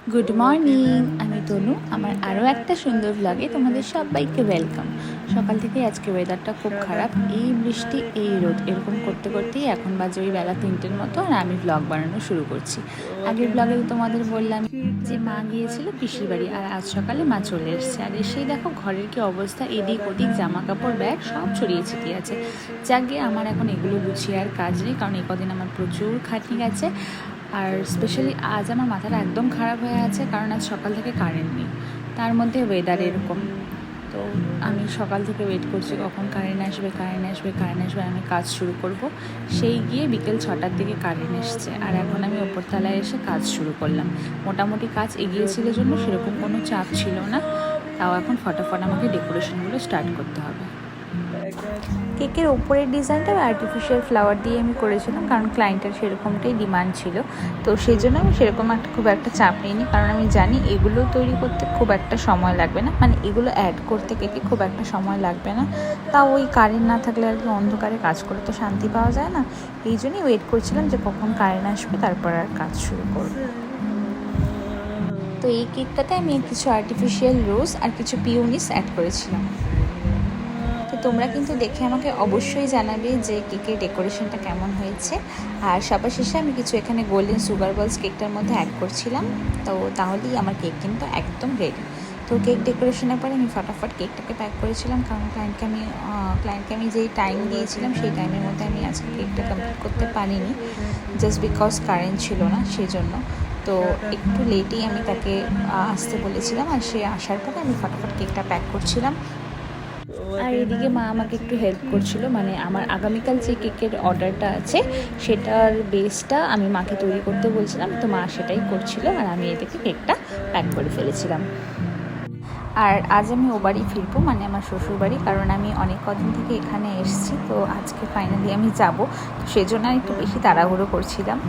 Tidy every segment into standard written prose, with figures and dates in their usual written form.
Good morning, আমি তনু। আমার আরও একটা সুন্দর ব্লগে তোমাদের সবাইকে ওয়েলকাম। সকাল থেকে আজকে ওয়েদারটা খুব খারাপ, এই বৃষ্টি এই রোদ এরকম করতে করতেই এখন বাজে ওই বেলা 3টের মতো, আর আমি ব্লগ বানানো শুরু করছি। আগের ব্লগে তোমাদের বললাম যে মা গিয়েছিল পিসির বাড়ি, আর আজ সকালে মা চলে এসছে। আর এসেই দেখো ঘরের কি অবস্থা, এদিক ওদিক জামা কাপড় ব্যাগ সব ছড়িয়ে ছিটিয়ে আছে। যাক গিয়ে আমার এখন এগুলো গুছিয়ে আর কাজ নেই, কারণ এই কদিন আমার প্রচুর খাটনি গেছে। আর স্পেশালি আজ আমার মাথাটা একদম খারাপ হয়ে আছে, কারণ আজ সকাল থেকে কারেন্ট নেই, তার মধ্যে ওয়েদার এরকম। তো আমি সকাল থেকে ওয়েট করছি কখন কারেন্ট আসবে, আমি কাজ শুরু করব। সেই গিয়ে বিকেল 6টার দিকে কারেন্ট এসছে, আর এখন আমি ওপরতলায় এসে কাজ শুরু করলাম। মোটামুটি কাজ এগিয়েছিল জন্য সেরকম কোনো চাপ ছিল না, তাও এখন ফটাফট আমাকে ডেকোরেশনগুলো স্টার্ট করতে হবে। কেকের ওপরের ডিজাইনটা আর্টিফিশিয়াল ফ্লাওয়ার দিয়ে আমি করেছিলাম, কারণ ক্লায়েন্টের সেরকমটাই ডিমান্ড ছিল। তো সেই জন্য আমি সেরকম খুব একটা চাপ নিইনি, কারণ আমি জানি এগুলো তৈরি করতে খুব একটা সময় লাগবে না, মানে এগুলো অ্যাড করতে কেকে খুব একটা সময় লাগবে না। তাও ওই কারেন্ট না থাকলে আর কি অন্ধকারে কাজ করে তো শান্তি পাওয়া যায় না, এই জন্যই ওয়েট করছিলাম যে কখন কারেন্ট আসবে তারপর আর কাজ শুরু করব। তো এই কেকটাতে আমি কিছু আর্টিফিশিয়াল রোজ আর কিছু পিওনিস অ্যাড করেছিলাম। তোমরা কিন্তু দেখে আমাকে অবশ্যই জানাবে যে কেকের ডেকোরেশনটা কেমন হয়েছে। আর সবার শেষে আমি কিছু এখানে গোল্ডেন সুগার বলস কেকটার মধ্যে অ্যাড করছিলাম, তো তাহলেই আমার কেক কিন্তু একদম রেডি। তো কেক ডেকোরেশনের পরে আমি ফটাফট কেকটাকে প্যাক করেছিলাম, কারণ ক্লায়েন্টকে আমি যেই টাইম দিয়েছিলাম সেই টাইমের মধ্যে আমি আজকে কেকটা কমপ্লিট করতে পারিনি, জাস্ট বিকজ কারেন্ট ছিল না সেই জন্য। তো একটু লেটেই আমি তাকে আসতে বলেছিলাম, আর সে আসার পরে আমি ফটাফট কেকটা প্যাক করছিলাম। আর এদিকে মা আমাকে একটু হেল্প করছিল, মানে আমার আগামীকাল যে কেকের অর্ডারটা আছে সেটার বেসটা আমি মাকে তৈরি করতে বলছিলাম, তো মা সেটাই করছিল, আর আমি এদিকে কেকটা প্যাক করে ফেলেছিলাম। আর আজ আমি ও বাড়ি ফিরবো, মানে আমার শ্বশুর বাড়ি, কারণ আমি অনেক কদিন থেকে এখানে এসেছি, তো আজকে ফাইনালি আমি যাব। তো সেজন্য একটু বেশি তাড়াহুড়ো করছিলাম,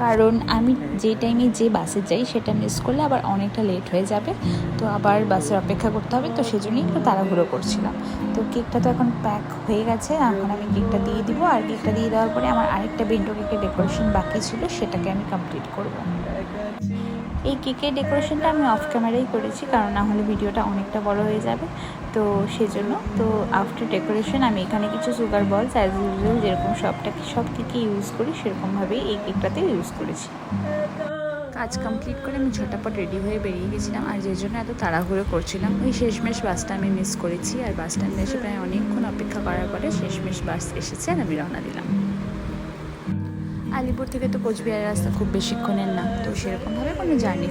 কারণ আমি যে টাইমে যে বাসে যাই সেটা মিস করলে আবার অনেকটা লেট হয়ে যাবে, তো আবার বাসের অপেক্ষা করতে হবে, তো সেজন্যই একটু তাড়াহুড়ো করছিলাম। তো কেকটা তো এখন প্যাক হয়ে গেছে, এখন আমি কেকটা দিয়ে দিব, আর কেকটা দিয়ে দেওয়ার পরে আমার আরেকটা বেন্টো কেকের ডেকোরেশন বাকি ছিল, সেটাকে আমি কমপ্লিট করব। এই কেকের ডেকোরেশনটা আমি অফ ক্যামেরাই করেছি, কারণ না হলে ভিডিওটা অনেকটা বড় হয়ে যাবে, তো সেজন্য। তো আফটার ডেকোরেশন আমি এখানে কিছু সুগার বলস অ্যাজ ইউজুয়াল যেরকম সব কেকে ইউজ করি সেরকমভাবেই এই কেকটাতেও ইউজ করেছি। কাজ কমপ্লিট করে আমি ঝটাপট রেডি হয়ে বেরিয়ে গেছিলাম, আর যে জন্য এত তাড়াহুড়ো করছিলাম ওই শেষমেশ বাসটা আমি মিস করেছি, আর বাস স্ট্যান্ডে এসে প্রায় অনেকক্ষণ অপেক্ষা করার পরে শেষমেশ বাস এসেছে, আর আমি রওনা দিলাম। আলিপুর থেকে তো কোচবিহারের রাস্তা খুব বেশিক্ষণের না, তো সেরকমভাবে কোনো জার্নি